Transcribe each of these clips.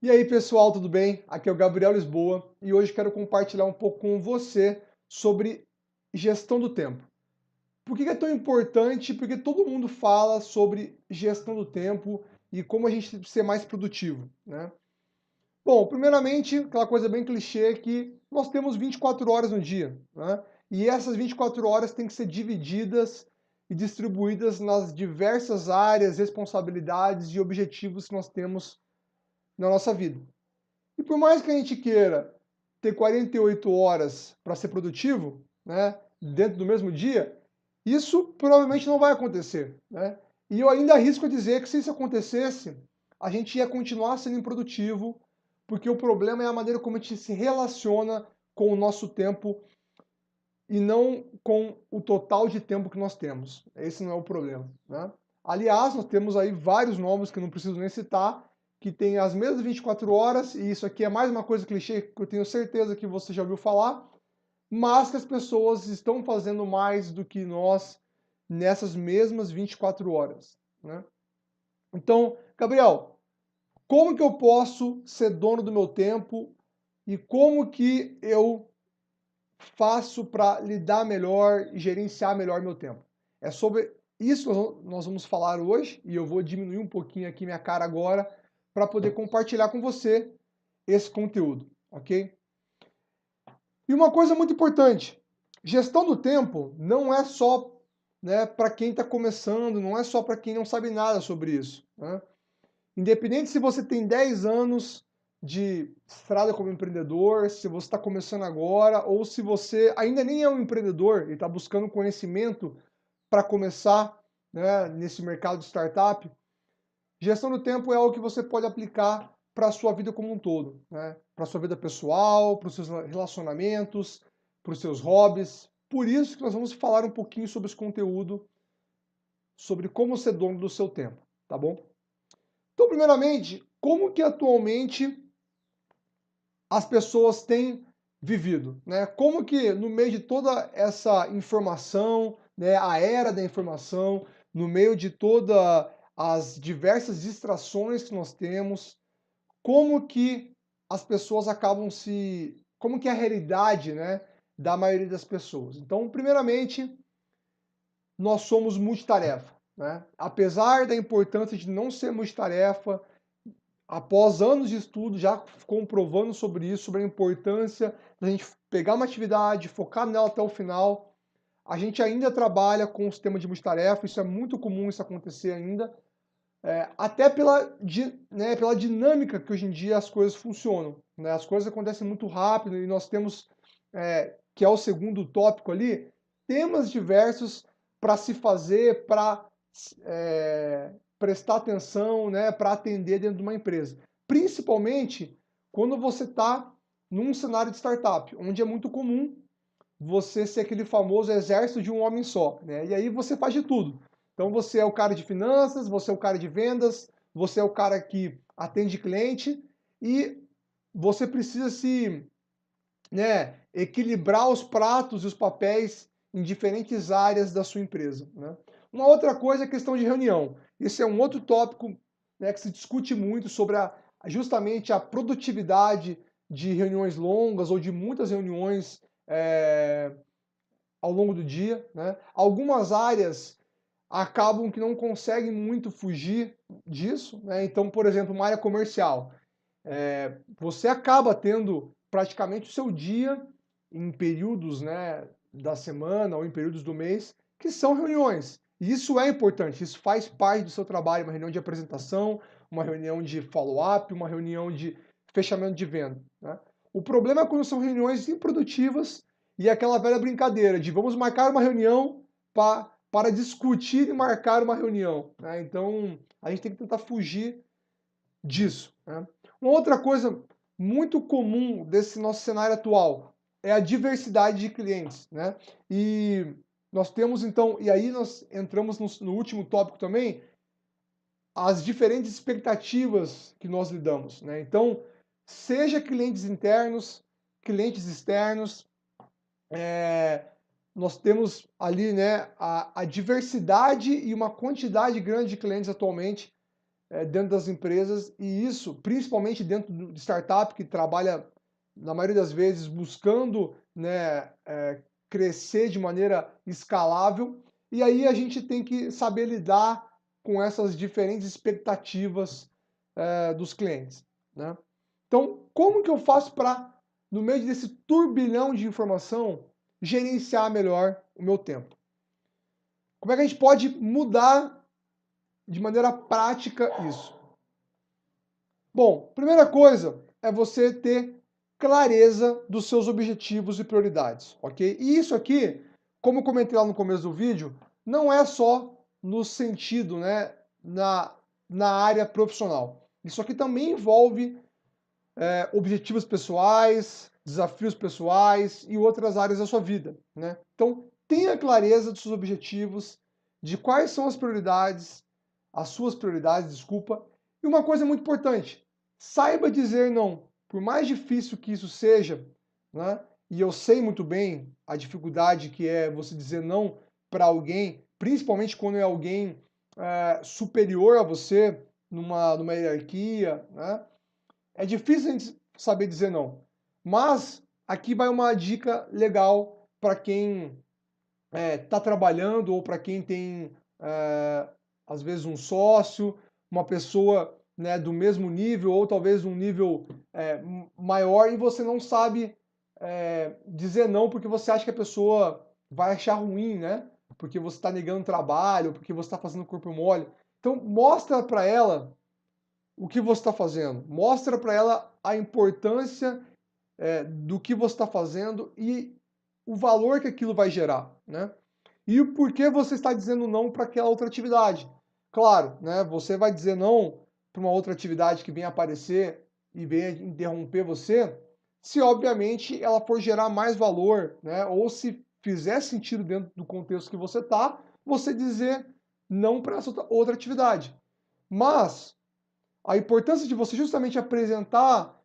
E aí, pessoal, tudo bem? Aqui é o Gabriel Lisboa e hoje quero compartilhar um pouco com você sobre gestão do tempo. Por que é tão importante? Porque todo mundo fala sobre gestão do tempo e como a gente ser mais produtivo, né? Bom, primeiramente, aquela coisa bem clichê que nós temos 24 horas no dia, né? E essas 24 horas têm que ser divididas e distribuídas nas diversas áreas, responsabilidades e objetivos que nós temos na nossa vida. E por mais que a gente queira ter 48 horas para ser produtivo, né, dentro do mesmo dia, isso provavelmente não vai acontecer, né? E eu ainda arrisco a dizer que se isso acontecesse, a gente ia continuar sendo improdutivo, porque o problema é a maneira como a gente se relaciona com o nosso tempo e não com o total de tempo que nós temos. Esse não é o problema, né? Aliás, nós temos aí vários nomes que eu não preciso nem citar, que têm as mesmas 24 horas, e isso aqui é mais uma coisa clichê que eu tenho certeza que você já ouviu falar, mas que as pessoas estão fazendo mais do que nós nessas mesmas 24 horas, né? Então, Gabriel, como que eu posso ser dono do meu tempo e como que eu faço para lidar melhor e gerenciar melhor meu tempo? É sobre isso que nós vamos falar hoje e eu vou diminuir um pouquinho aqui minha cara agora para poder compartilhar com você esse conteúdo, ok? E uma coisa muito importante, gestão do tempo não é só, né, para quem está começando, não é só para quem não sabe nada sobre isso, né? Independente se você tem 10 anos de estrada como empreendedor, se você está começando agora, ou se você ainda nem é um empreendedor e está buscando conhecimento para começar, né, nesse mercado de startup, gestão do tempo é algo que você pode aplicar para a sua vida como um todo, né? Para a sua vida pessoal, para os seus relacionamentos, para os seus hobbies. Por isso que nós vamos falar um pouquinho sobre esse conteúdo, sobre como ser dono do seu tempo, tá bom? Então, primeiramente, como que atualmente as pessoas têm vivido, né? Como que no meio de toda essa informação, né, a era da informação, no meio de toda as diversas distrações que nós temos, como que as pessoas acabam se, como que é a realidade, né, da maioria das pessoas. Então, primeiramente, nós somos multitarefa, né? Apesar da importância de não ser multitarefa, após anos de estudo, já comprovando sobre isso, sobre a importância da gente pegar uma atividade, focar nela até o final, a gente ainda trabalha com o sistema de multitarefa, isso é muito comum isso acontecer ainda, até né, pela dinâmica que hoje em dia as coisas funcionam, né? As coisas acontecem muito rápido e nós temos, que é o segundo tópico ali, temas diversos para se fazer, para prestar atenção, né, para atender dentro de uma empresa. Principalmente quando você está num cenário de startup, onde é muito comum você ser aquele famoso exército de um homem só, né? E aí você faz de tudo. Então você é o cara de finanças, você é o cara de vendas, você é o cara que atende cliente e você precisa se, né, equilibrar os pratos e os papéis em diferentes áreas da sua empresa, né? Uma outra coisa é a questão de reunião. Esse é um outro tópico, né, que se discute muito sobre justamente a produtividade de reuniões longas ou de muitas reuniões ao longo do dia, né? Algumas áreas acabam que não conseguem muito fugir disso, né? Então, por exemplo, uma área comercial. Você acaba tendo praticamente o seu dia em períodos, né, da semana ou em períodos do mês, que são reuniões. E isso é importante, isso faz parte do seu trabalho, uma reunião de apresentação, uma reunião de follow-up, uma reunião de fechamento de venda, né? O problema é quando são reuniões improdutivas e aquela velha brincadeira de vamos marcar uma reunião para discutir e marcar uma reunião, né? Então, a gente tem que tentar fugir disso, né? Uma outra coisa muito comum desse nosso cenário atual é a diversidade de clientes, né? E nós temos então, e aí nós entramos no último tópico também, as diferentes expectativas que nós lidamos, né? Então, seja clientes internos, clientes externos, nós temos ali, né, a diversidade e uma quantidade grande de clientes atualmente dentro das empresas, e isso, principalmente dentro de startup, que trabalha, na maioria das vezes, buscando, né, crescer de maneira escalável, e aí a gente tem que saber lidar com essas diferentes expectativas dos clientes, né? Então, como que eu faço para, no meio desse turbilhão de informação, gerenciar melhor o meu tempo? Como é que a gente pode mudar de maneira prática isso? Bom, primeira coisa é você ter clareza dos seus objetivos e prioridades, ok? E isso aqui, como eu comentei lá no começo do vídeo, não é só no sentido, né, na área profissional. Isso aqui também envolve objetivos pessoais, desafios pessoais e outras áreas da sua vida, né? Então, tenha clareza dos seus objetivos, de quais são as suas prioridades, desculpa. E uma coisa muito importante, saiba dizer não. Por mais difícil que isso seja, né? E eu sei muito bem a dificuldade que é você dizer não para alguém, principalmente quando é alguém superior a você numa hierarquia, né? É difícil a gente saber dizer não. Mas aqui vai uma dica legal para quem está trabalhando ou para quem tem, às vezes, um sócio, uma pessoa, né, do mesmo nível ou talvez um nível maior e você não sabe dizer não porque você acha que a pessoa vai achar ruim, né? Porque você está negando trabalho, porque você está fazendo corpo mole. Então, mostra para ela o que você está fazendo. Mostra para ela a importância do que você está fazendo e o valor que aquilo vai gerar, né? E o porquê você está dizendo não para aquela outra atividade. Claro, né? Você vai dizer não para uma outra atividade que venha aparecer e venha interromper você, se obviamente ela for gerar mais valor, né? Ou se fizer sentido dentro do contexto que você está, você dizer não para essa outra atividade. Mas a importância de você justamente apresentar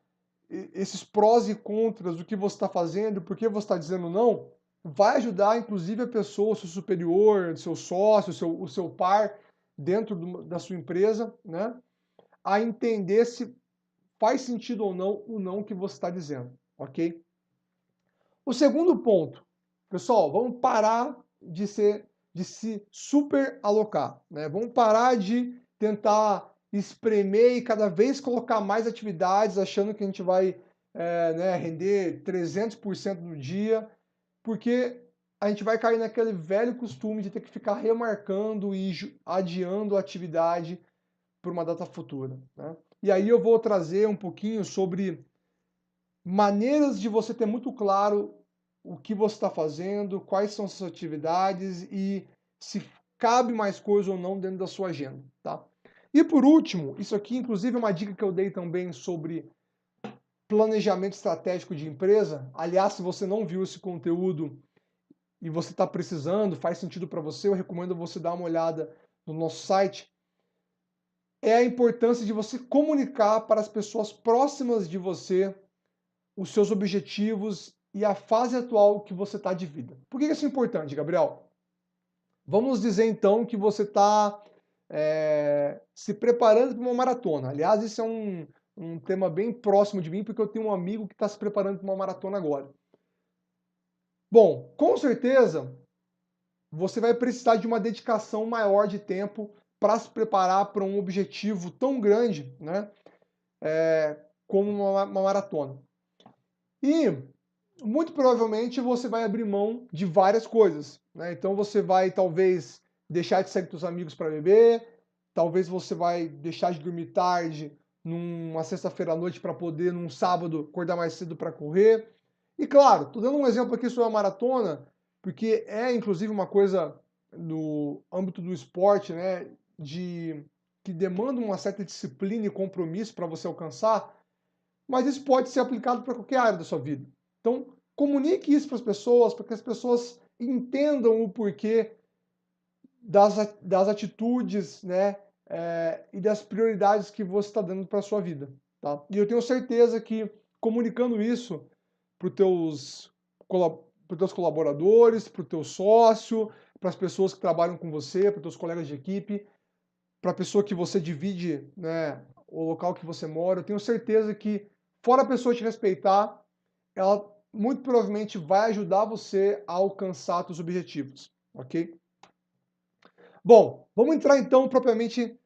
esses prós e contras do que você está fazendo, por que você está dizendo não, vai ajudar, inclusive, a pessoa, o seu superior, o seu sócio, o seu par dentro da sua empresa, né, a entender se faz sentido ou não o não que você está dizendo, ok? O segundo ponto, pessoal, vamos parar de se super alocar, né? Vamos parar de tentar espremer e cada vez colocar mais atividades, achando que a gente vai né, render 300% no dia, porque a gente vai cair naquele velho costume de ter que ficar remarcando e adiando a atividade para uma data futura, né? E aí eu vou trazer um pouquinho sobre maneiras de você ter muito claro o que você está fazendo, quais são as suas atividades e se cabe mais coisa ou não dentro da sua agenda, tá? E por último, isso aqui inclusive é uma dica que eu dei também sobre planejamento estratégico de empresa. Aliás, se você não viu esse conteúdo e você está precisando, faz sentido para você, eu recomendo você dar uma olhada no nosso site. É a importância de você comunicar para as pessoas próximas de você os seus objetivos e a fase atual que você está de vida. Por que isso é importante, Gabriel? Vamos dizer então que você está se preparando para uma maratona. Aliás, isso é um tema bem próximo de mim, porque eu tenho um amigo que está se preparando para uma maratona agora. Bom, com certeza você vai precisar de uma dedicação maior de tempo para se preparar para um objetivo tão grande, né? Como uma maratona. E muito provavelmente você vai abrir mão de várias coisas, né? Então você vai talvez deixar de sair com seus amigos para beber, talvez você vai deixar de dormir tarde numa sexta-feira à noite para poder num sábado acordar mais cedo para correr. E claro, tô dando um exemplo aqui sobre a maratona, porque é inclusive uma coisa no âmbito do esporte, né, que demanda uma certa disciplina e compromisso para você alcançar, mas isso pode ser aplicado para qualquer área da sua vida. Então, comunique isso para as pessoas, para que as pessoas entendam o porquê das atitudes, né, e das prioridades que você está dando para a sua vida. Tá? E eu tenho certeza que comunicando isso para os teus colaboradores, para o teu sócio, para as pessoas que trabalham com você, para os teus colegas de equipe, para a pessoa que você divide, né, o local que você mora, eu tenho certeza que, fora a pessoa te respeitar, ela muito provavelmente vai ajudar você a alcançar seus objetivos, ok? Bom, vamos entrar então propriamente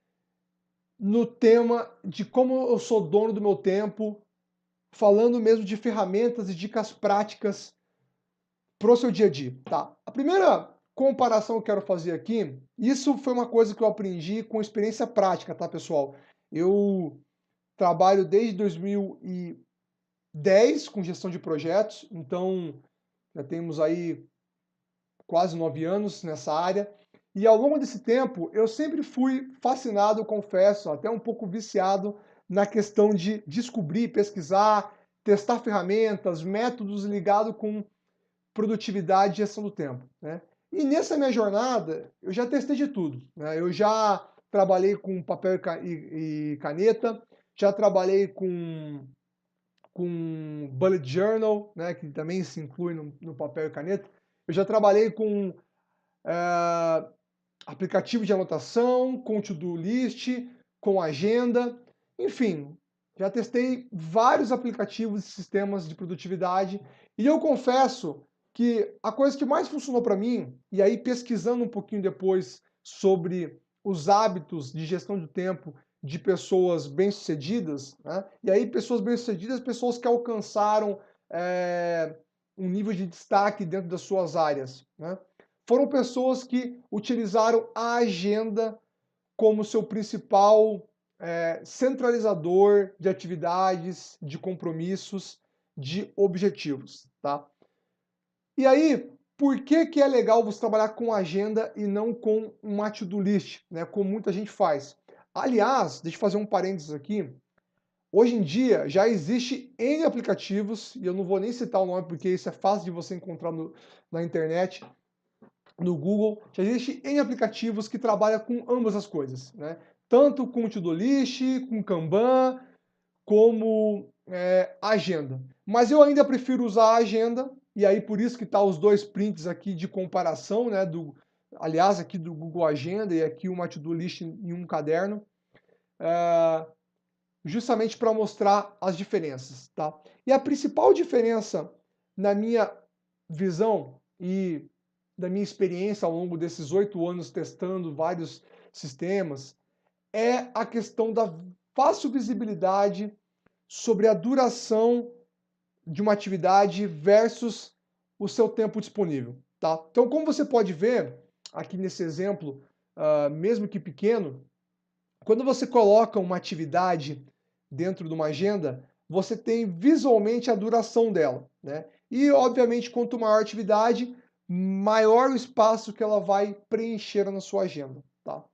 no tema de como eu sou dono do meu tempo, falando mesmo de ferramentas e dicas práticas para o seu dia a dia, tá? A primeira comparação que eu quero fazer aqui, isso foi uma coisa que eu aprendi com experiência prática, tá, pessoal? Eu trabalho desde 2010 com gestão de projetos, então já temos aí quase 9 anos nessa área. E ao longo desse tempo, eu sempre fui fascinado, eu confesso, até um pouco viciado na questão de descobrir, pesquisar, testar ferramentas, métodos ligados com produtividade e gestão do tempo, né? E nessa minha jornada, eu já testei de tudo, né? Eu já trabalhei com papel e caneta, já trabalhei com bullet journal, né, que também se inclui no papel e caneta. Eu já trabalhei com aplicativo de anotação, com to-do list, com agenda, enfim, já testei vários aplicativos e sistemas de produtividade e eu confesso que a coisa que mais funcionou para mim, e aí pesquisando um pouquinho depois sobre os hábitos de gestão do tempo de pessoas bem-sucedidas, né? E aí pessoas bem-sucedidas, pessoas que alcançaram um nível de destaque dentro das suas áreas, né? Foram pessoas que utilizaram a agenda como seu principal centralizador de atividades, de compromissos, de objetivos, tá? E aí, por que que é legal você trabalhar com agenda e não com uma to-do list, né, como muita gente faz? Aliás, deixa eu fazer um parênteses aqui. Hoje em dia já existe N aplicativos, e eu não vou nem citar o nome porque isso é fácil de você encontrar na internet, no Google, já existe N aplicativos que trabalham com ambas as coisas, né? Tanto com to-do list, com Kanban, como agenda. Mas eu ainda prefiro usar a agenda, e aí por isso que tá os dois prints aqui de comparação, né? Aliás, aqui do Google Agenda e aqui uma to-do list em um caderno, justamente para mostrar as diferenças, tá? E a principal diferença, na minha visão e da minha experiência ao longo desses 8 anos testando vários sistemas, é a questão da fácil visibilidade sobre a duração de uma atividade versus o seu tempo disponível, tá? Então, como você pode ver aqui nesse exemplo, mesmo que pequeno, quando você coloca uma atividade dentro de uma agenda, você tem visualmente a duração dela, né? E, obviamente, quanto maior a atividade, maior o espaço que ela vai preencher na sua agenda, tá?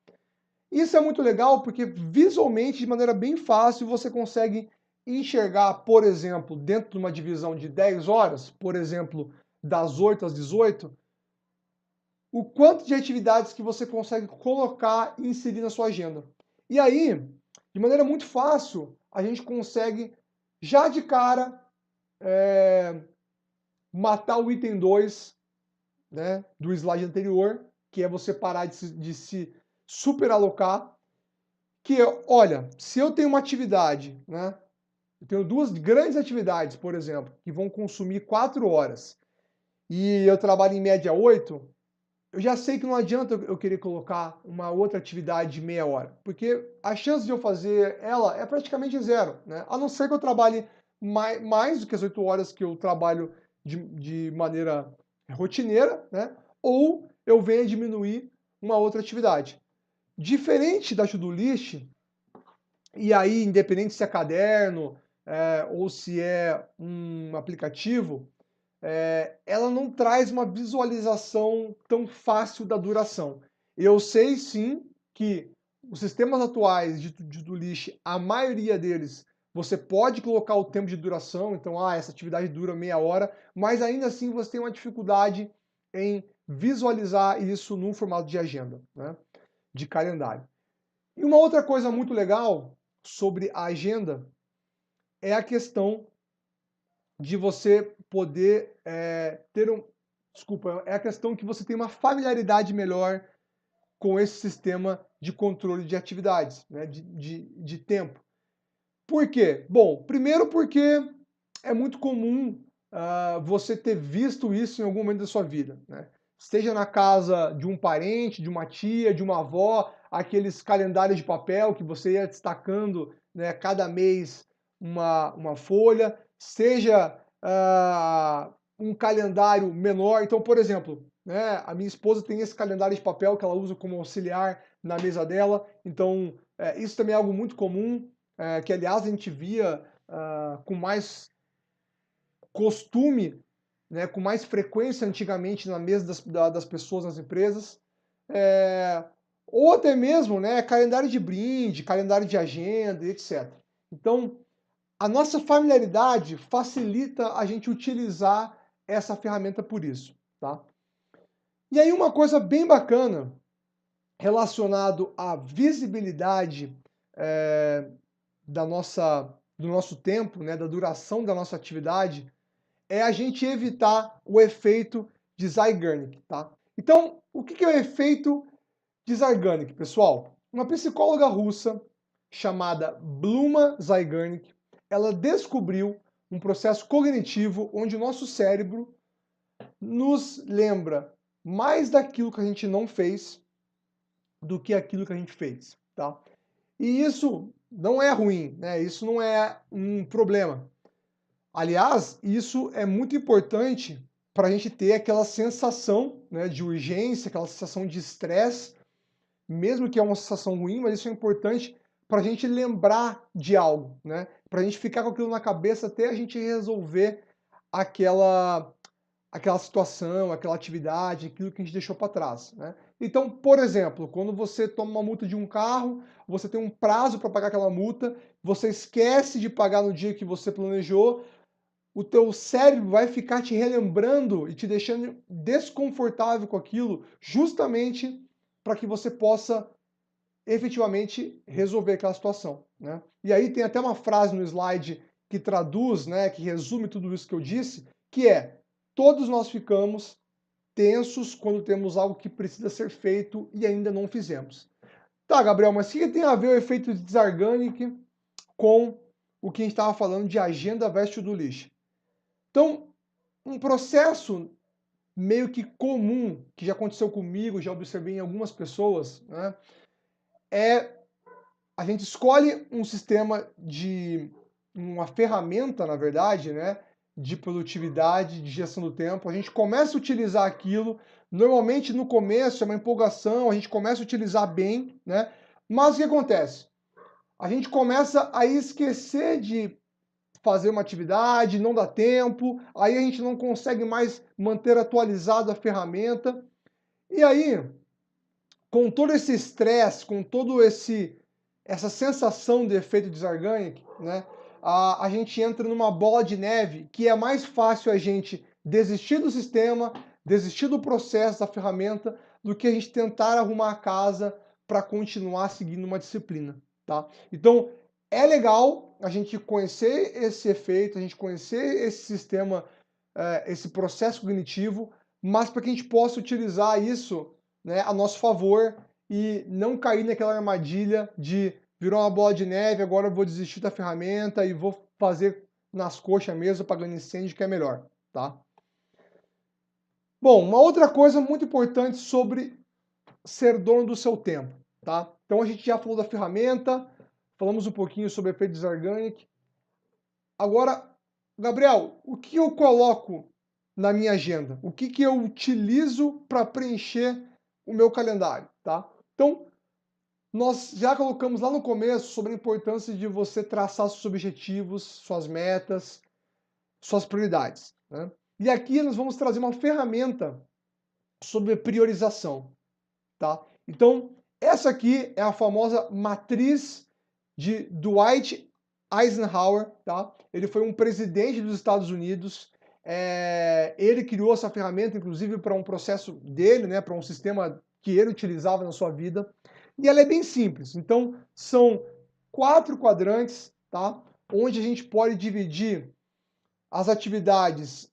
Isso é muito legal porque visualmente, de maneira bem fácil, você consegue enxergar, por exemplo, dentro de uma divisão de 10 horas, por exemplo, das 8 às 18, o quanto de atividades que você consegue colocar e inserir na sua agenda. E aí, de maneira muito fácil, a gente consegue, já de cara, matar o item 2, né, do slide anterior, que é você parar de se superalocar, que é, olha, se eu tenho uma atividade, né, eu tenho duas grandes atividades, por exemplo, que vão consumir 4 horas, e eu trabalho em média 8, eu já sei que não adianta eu querer colocar uma outra atividade de meia hora, porque a chance de eu fazer ela é praticamente zero, né? A não ser que eu trabalhe mais do que as 8 horas que eu trabalho de maneira rotineira, né? Ou eu venha diminuir uma outra atividade. Diferente da to-do list, e aí, independente se é caderno, ou se é um aplicativo, ela não traz uma visualização tão fácil da duração. Eu sei sim que os sistemas atuais de to-do list, a maioria deles, você pode colocar o tempo de duração, então, essa atividade dura meia hora, mas ainda assim você tem uma dificuldade em visualizar isso num formato de agenda, né, de calendário. E uma outra coisa muito legal sobre a agenda é a questão de você poder ter um. Desculpa, é a questão que você tem uma familiaridade melhor com esse sistema de controle de atividades, né, de tempo. Por quê? Bom, primeiro porque é muito comum você ter visto isso em algum momento da sua vida, né? Seja na casa de um parente, de uma tia, de uma avó, aqueles calendários de papel que você ia destacando, né, cada mês uma folha, seja um calendário menor. Então, por exemplo, né, a minha esposa tem esse calendário de papel que ela usa como auxiliar na mesa dela. Então, isso também é algo muito comum, que aliás a gente via com mais costume, né, com mais frequência antigamente na mesa das pessoas nas empresas. É, ou até mesmo, né, calendário de brinde, calendário de agenda, etc. Então, a nossa familiaridade facilita a gente utilizar essa ferramenta por isso, tá? E aí uma coisa bem bacana relacionado à visibilidade do nosso tempo, né, da duração da nossa atividade, é a gente evitar o efeito de Zeigarnik, tá? Então, o que é o efeito de Zeigarnik, pessoal? Uma psicóloga russa chamada Bluma Zeigarnik, ela descobriu um processo cognitivo onde o nosso cérebro nos lembra mais daquilo que a gente não fez do que aquilo que a gente fez, tá? E isso não é ruim, né? Isso não é um problema. Aliás, isso é muito importante para a gente ter aquela sensação, né, de urgência, aquela sensação de estresse, mesmo que é uma sensação ruim, mas isso é importante para a gente lembrar de algo, né? Para a gente ficar com aquilo na cabeça até a gente resolver aquela situação, aquela atividade, aquilo que a gente deixou para trás, né? Então, por exemplo, quando você toma uma multa de um carro, você tem um prazo para pagar aquela multa, você esquece de pagar no dia que você planejou, o teu cérebro vai ficar te relembrando e te deixando desconfortável com aquilo, justamente para que você possa efetivamente resolver aquela situação, né? E aí tem até uma frase no slide que traduz, né, que resume tudo isso que eu disse, que é: todos nós ficamos tensos quando temos algo que precisa ser feito e ainda não fizemos. Tá, Gabriel, mas o que tem a ver o efeito de Zeigarnik com o que a gente estava falando de agenda versus do lixo? Então, um processo meio que comum, que já aconteceu comigo, já observei em algumas pessoas, né, é a gente escolhe um sistema uma ferramenta, na verdade, né, de produtividade, de gestão do tempo, a gente começa a utilizar aquilo, normalmente no começo é uma empolgação, a gente começa a utilizar bem, né, mas o que acontece? A gente começa a esquecer de fazer uma atividade, não dá tempo, aí a gente não consegue mais manter atualizado a ferramenta. E aí, com todo esse estresse, com todo essa sensação de efeito de Zeigarnik, né, a gente entra numa bola de neve que é mais fácil a gente desistir do sistema, desistir do processo, da ferramenta, do que a gente tentar arrumar a casa para continuar seguindo uma disciplina, tá? Então, é legal a gente conhecer esse efeito, a gente conhecer esse sistema, esse processo cognitivo, mas para que a gente possa utilizar isso, né, a nosso favor e não cair naquela armadilha de virou uma bola de neve, agora eu vou desistir da ferramenta e vou fazer nas coxas mesmo, apagando incêndio, que é melhor, tá? Bom, uma outra coisa muito importante sobre ser dono do seu tempo, tá? Então a gente já falou da ferramenta, falamos um pouquinho sobre efeito de Zeigarnik. Agora, Gabriel, o que eu coloco na minha agenda? O que eu utilizo para preencher o meu calendário, tá? Então, nós já colocamos lá no começo sobre a importância de você traçar seus objetivos, suas metas, suas prioridades, né? E aqui nós vamos trazer uma ferramenta sobre priorização, tá? Então, essa aqui é a famosa matriz de Dwight Eisenhower, tá? Ele foi um presidente dos Estados Unidos. Ele criou essa ferramenta, inclusive, para um processo dele, né? Para um sistema que ele utilizava na sua vida. E ela é bem simples. Então, são 4 quadrantes, tá? Onde a gente pode dividir as atividades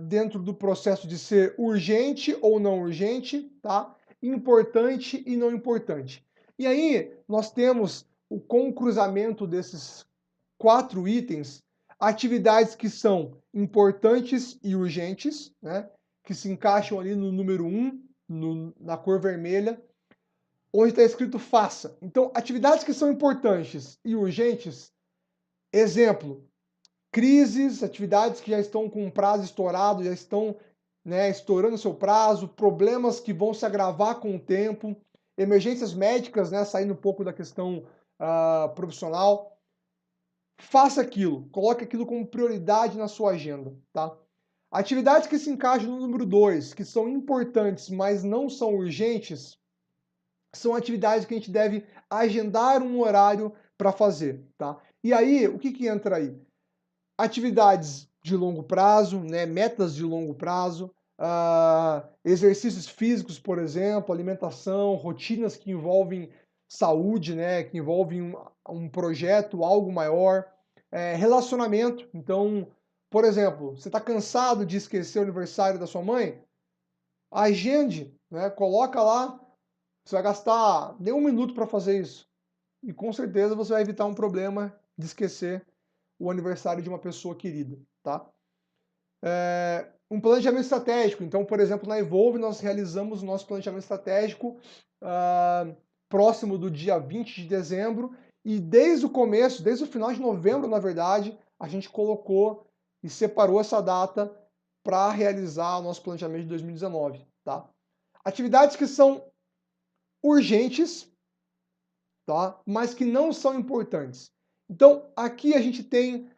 dentro do processo de ser urgente ou não urgente, tá? importante e não importante. E aí nós temos, com o cruzamento desses 4 itens, atividades que são importantes e urgentes, né, que se encaixam ali no número 1, na cor vermelha, onde está escrito faça. Então, atividades que são importantes e urgentes, exemplo, crises, atividades que já estão com prazo estourado, já estão, né, estourando seu prazo, problemas que vão se agravar com o tempo, emergências médicas, né, saindo um pouco da questão profissional. Faça aquilo, coloque aquilo como prioridade na sua agenda, tá? Atividades que se encaixam no número 2, que são importantes, mas não são urgentes, são atividades que a gente deve agendar um horário para fazer, tá? E aí, o que entra aí? Atividades de longo prazo, né, metas de longo prazo, exercícios físicos, por exemplo, alimentação, rotinas que envolvem saúde, né, que envolvem um projeto, algo maior, relacionamento. Então, por exemplo, você está cansado de esquecer o aniversário da sua mãe? Agende, né, coloca lá, você vai gastar nem 1 minuto para fazer isso. E com certeza você vai evitar um problema de esquecer o aniversário de uma pessoa querida, tá? Um planejamento estratégico. Então, por exemplo, na Evolve nós realizamos o nosso planejamento estratégico próximo do dia 20 de dezembro e desde o começo, desde o final de novembro, na verdade, a gente colocou e separou essa data para realizar o nosso planejamento de 2019, tá? Atividades que são urgentes, tá? Mas que não são importantes. Então, aqui a gente tem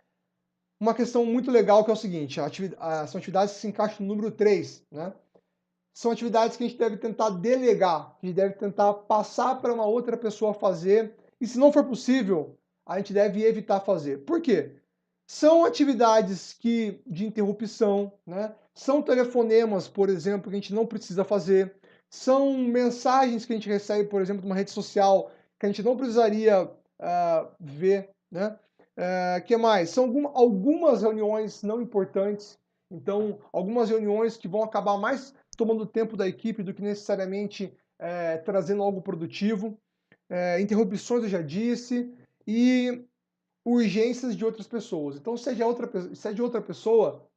uma questão muito legal que é o seguinte, são atividades que se encaixam no número 3, né? São atividades que a gente deve tentar delegar, que a gente deve tentar passar para uma outra pessoa fazer, e se não for possível, a gente deve evitar fazer. Por quê? São atividades de interrupção, né? São telefonemas, por exemplo, que a gente não precisa fazer, são mensagens que a gente recebe, por exemplo, de uma rede social, que a gente não precisaria ver, né? Que mais? São algumas reuniões não importantes, então algumas reuniões que vão acabar mais tomando tempo da equipe do que necessariamente trazendo algo produtivo. Interrupções eu já disse, e urgências de outras pessoas. Então, se é de outra pessoa,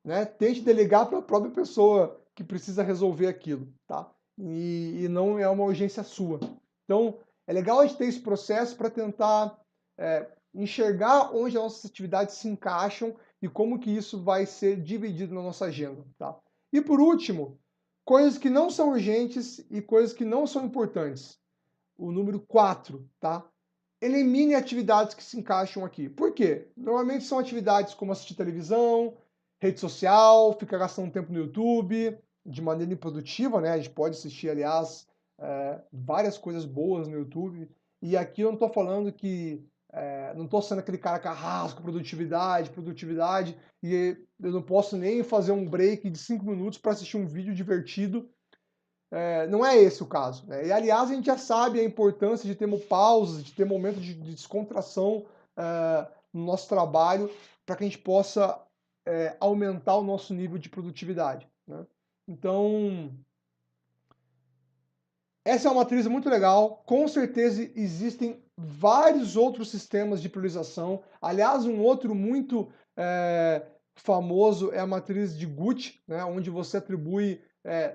né, tente delegar para a própria pessoa que precisa resolver aquilo, tá? E não é uma urgência sua. Então, é legal a gente ter esse processo para tentar enxergar onde as nossas atividades se encaixam e como que isso vai ser dividido na nossa agenda, tá? E por último, coisas que não são urgentes e coisas que não são importantes. O número 4, tá? Elimine atividades que se encaixam aqui. Por quê? Normalmente são atividades como assistir televisão, rede social, ficar gastando tempo no YouTube, de maneira improdutiva, né? A gente pode assistir, aliás, várias coisas boas no YouTube. E aqui eu não estou falando que não estou sendo aquele cara carrasco, produtividade, e eu não posso nem fazer um break de 5 minutos para assistir um vídeo divertido. Não é esse o caso, né? E, aliás, a gente já sabe a importância de termos pausas, de ter momentos de descontração no nosso trabalho, para que a gente possa aumentar o nosso nível de produtividade, né? Então, essa é uma matriz muito legal. Com certeza existem vários outros sistemas de priorização. Aliás, um outro muito famoso é a matriz de Gucci, né, onde você atribui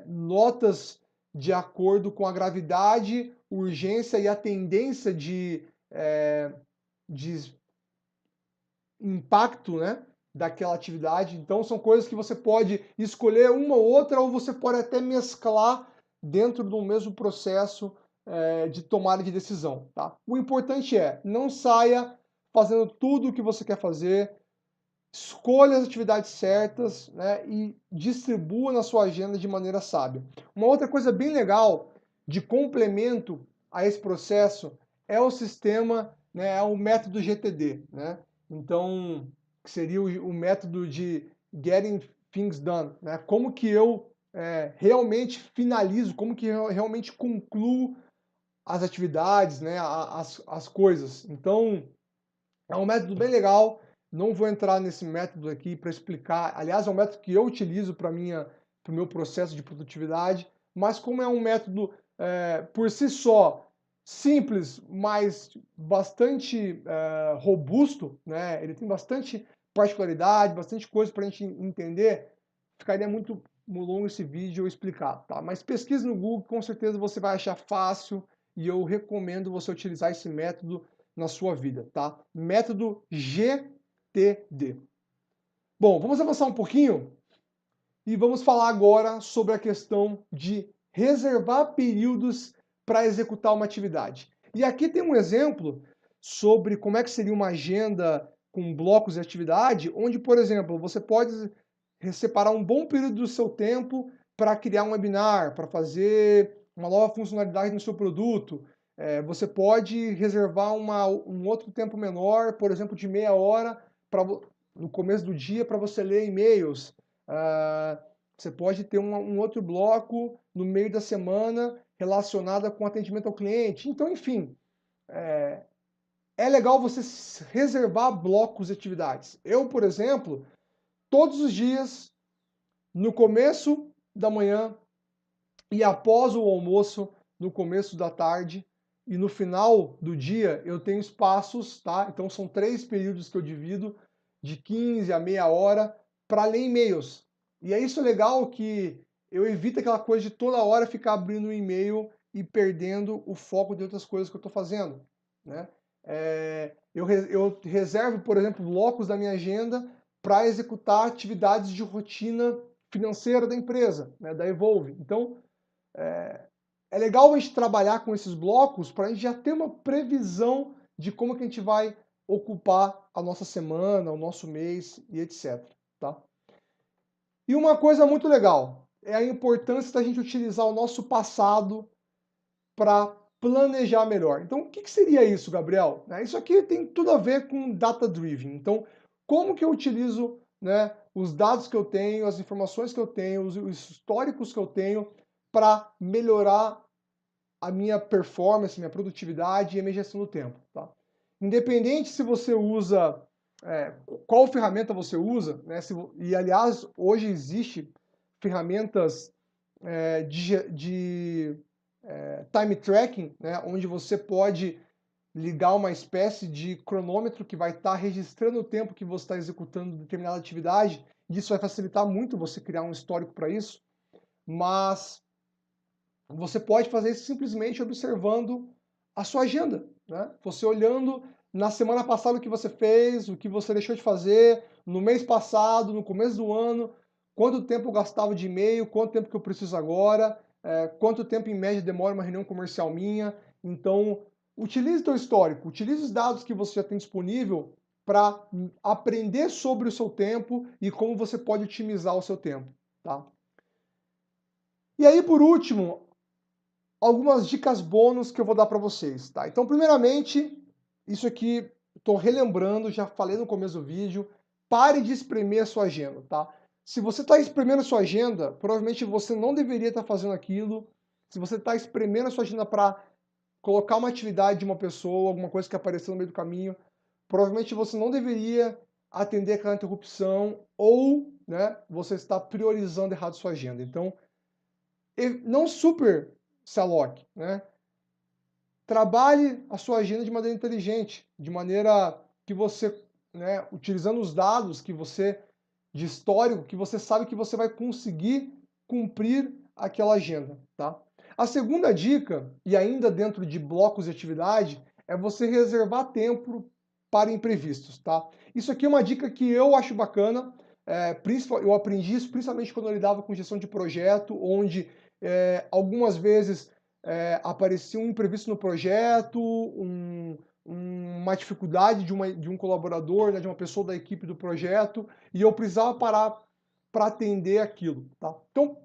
notas de acordo com a gravidade, urgência e a tendência de impacto, né, daquela atividade. Então, são coisas que você pode escolher uma ou outra, ou você pode até mesclar dentro do mesmo processo de tomada de decisão, tá? O importante é, não saia fazendo tudo o que você quer fazer, escolha as atividades certas, né, e distribua na sua agenda de maneira sábia. Uma outra coisa bem legal de complemento a esse processo é o sistema, né, é o método GTD, né? Então, que seria o método de Getting Things Done, né? Como que eu realmente finalizo, como que eu realmente concluo as atividades, né, as coisas. Então, é um método bem legal. Não vou entrar nesse método aqui para explicar. Aliás, é um método que eu utilizo para o meu processo de produtividade, mas como é um método por si só simples, mas bastante robusto, né? Ele tem bastante particularidade, bastante coisa para a gente entender, ficaria muito longo esse vídeo eu explicar, tá? Mas pesquise no Google, com certeza você vai achar fácil e eu recomendo você utilizar esse método na sua vida, tá? Método GTD. Bom, vamos avançar um pouquinho e vamos falar agora sobre a questão de reservar períodos para executar uma atividade. E aqui tem um exemplo sobre como é que seria uma agenda com blocos de atividade, onde, por exemplo, você pode separar um bom período do seu tempo para criar um webinar, para fazer uma nova funcionalidade no seu produto. Você pode reservar um outro tempo menor, por exemplo, de meia hora no começo do dia para você ler e-mails. Você pode ter um outro bloco no meio da semana relacionado com atendimento ao cliente. Então, enfim, é legal você reservar blocos de atividades. Eu, por exemplo, todos os dias, no começo da manhã e após o almoço, no começo da tarde e no final do dia, eu tenho espaços, tá? Então são 3 períodos que eu divido, de 15 a meia hora, para ler e-mails. E é isso legal que eu evito aquela coisa de toda hora ficar abrindo o e-mail e perdendo o foco de outras coisas que eu estou fazendo, né? Eu reservo, por exemplo, blocos da minha agenda para executar atividades de rotina financeira da empresa, né, da Evolve. Então, é legal a gente trabalhar com esses blocos para a gente já ter uma previsão de como que a gente vai ocupar a nossa semana, o nosso mês e etc. Tá? E uma coisa muito legal é a importância da gente utilizar o nosso passado para planejar melhor. Então, o que seria isso, Gabriel? Isso aqui tem tudo a ver com data driven. Então, como que eu utilizo, né, os dados que eu tenho, as informações que eu tenho, os históricos que eu tenho para melhorar a minha performance, minha produtividade e a minha gestão do tempo. Tá? Independente se você usa, qual ferramenta você usa, né, e aliás, hoje existe ferramentas de time tracking, né, onde você pode ligar uma espécie de cronômetro que vai estar registrando o tempo que você está executando determinada atividade, e isso vai facilitar muito você criar um histórico para isso, mas você pode fazer isso simplesmente observando a sua agenda, né? Você olhando na semana passada o que você fez, o que você deixou de fazer, no mês passado, no começo do ano, quanto tempo eu gastava de e-mail, quanto tempo que eu preciso agora, quanto tempo em média demora uma reunião comercial minha. Então, utilize o seu histórico, utilize os dados que você já tem disponível para aprender sobre o seu tempo e como você pode otimizar o seu tempo, tá? E aí, por último, algumas dicas bônus que eu vou dar para vocês, tá? Então, primeiramente, isso aqui, estou relembrando, já falei no começo do vídeo, pare de espremer a sua agenda, tá? Se você está espremendo a sua agenda, provavelmente você não deveria estar fazendo aquilo. Se você está espremendo a sua agenda para colocar uma atividade de uma pessoa, alguma coisa que apareceu no meio do caminho, provavelmente você não deveria atender aquela interrupção ou, né, você está priorizando errado a sua agenda. Então, não super se aloque, né? Trabalhe a sua agenda de maneira inteligente, de maneira que você, né, utilizando os dados que você, de histórico, que você sabe que você vai conseguir cumprir aquela agenda, tá? A segunda dica, e ainda dentro de blocos de atividade, é você reservar tempo para imprevistos, tá? Isso aqui é uma dica que eu acho bacana, eu aprendi isso principalmente quando eu lidava com gestão de projeto, onde algumas vezes aparecia um imprevisto no projeto, uma dificuldade de um colaborador, né, de uma pessoa da equipe do projeto, e eu precisava parar para atender aquilo. Tá? Então,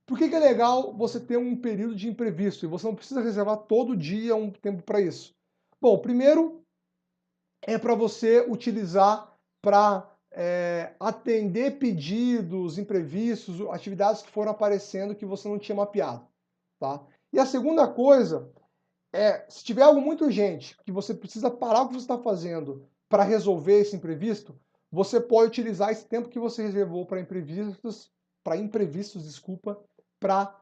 por que é legal você ter um período de imprevisto? E você não precisa reservar todo dia um tempo para isso. Bom, primeiro é para você utilizar para atender pedidos, imprevistos, atividades que foram aparecendo que você não tinha mapeado. Tá? E a segunda coisa se tiver algo muito urgente, que você precisa parar o que você está fazendo para resolver esse imprevisto, você pode utilizar esse tempo que você reservou para imprevistos, desculpa, para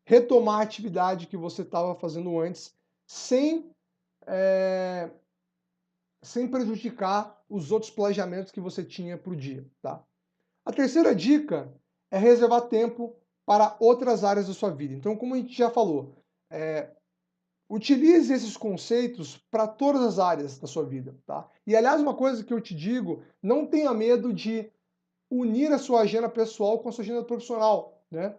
retomar a atividade que você estava fazendo antes, sem, eh, sem prejudicar os outros planejamentos que você tinha para o dia, tá? A terceira dica é reservar tempo para outras áreas da sua vida. Então, como a gente já falou, utilize esses conceitos para todas as áreas da sua vida, tá? E aliás, uma coisa que eu te digo, não tenha medo de unir a sua agenda pessoal com a sua agenda profissional, né?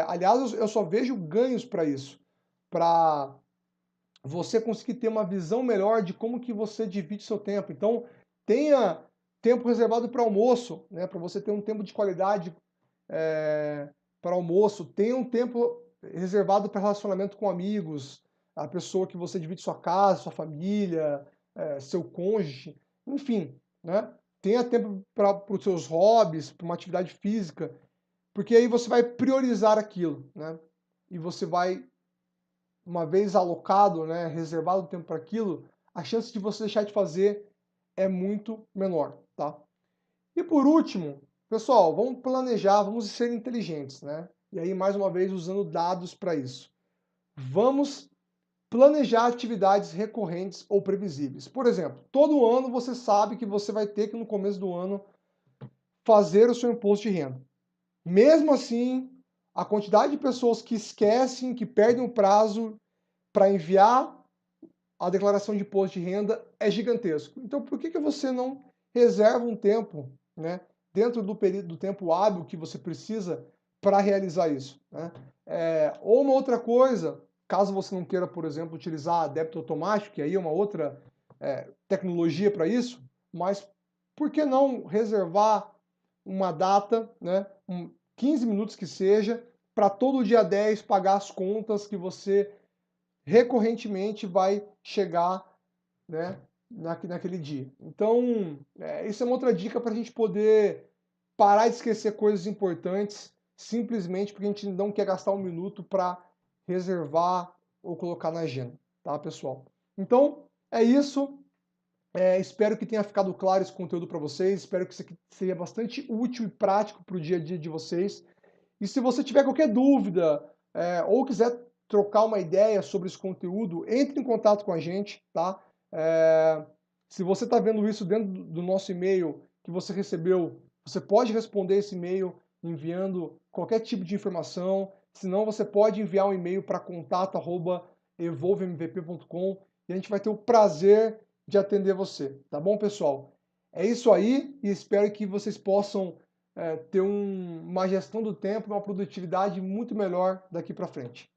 Aliás, eu só vejo ganhos para isso, para você conseguir ter uma visão melhor de como que você divide seu tempo. Então, tenha tempo reservado para almoço, né? Para você ter um tempo de qualidade para almoço. Tenha um tempo reservado para relacionamento com amigos, a pessoa que você divide sua casa, sua família, seu cônjuge, enfim, né? Tenha tempo para os seus hobbies, para uma atividade física, porque aí você vai priorizar aquilo, né? E você vai, uma vez alocado, né, reservado o tempo para aquilo, a chance de você deixar de fazer é muito menor, tá? E por último, pessoal, vamos planejar, vamos ser inteligentes, né? E aí, mais uma vez, usando dados para isso. Vamos planejar atividades recorrentes ou previsíveis. Por exemplo, todo ano você sabe que você vai ter que, no começo do ano, fazer o seu imposto de renda. Mesmo assim, a quantidade de pessoas que esquecem, que perdem o prazo para enviar a declaração de imposto de renda é gigantesco. Então, por que você não reserva um tempo, né, dentro do período do tempo hábil que você precisa para realizar isso, né? Ou uma outra coisa, caso você não queira, por exemplo, utilizar débito automático, que aí é uma outra tecnologia para isso, mas por que não reservar uma data, né, 15 minutos que seja, para todo dia 10 pagar as contas que você recorrentemente vai chegar, né, naquele dia. Então, isso é uma outra dica para a gente poder parar de esquecer coisas importantes, simplesmente porque a gente não quer gastar um minuto para reservar ou colocar na agenda, tá, pessoal? Então, é isso. Espero que tenha ficado claro esse conteúdo para vocês. Espero que isso aqui seja bastante útil e prático para o dia a dia de vocês. E se você tiver qualquer dúvida, ou quiser trocar uma ideia sobre esse conteúdo, entre em contato com a gente, tá? Se você está vendo isso dentro do nosso e-mail que você recebeu, você pode responder esse e-mail enviando qualquer tipo de informação. Se não, você pode enviar um e-mail para contato@evolvemvp.com e a gente vai ter o prazer de atender você, tá bom, pessoal? É isso aí e espero que vocês possam ter uma gestão do tempo, uma produtividade muito melhor daqui para frente.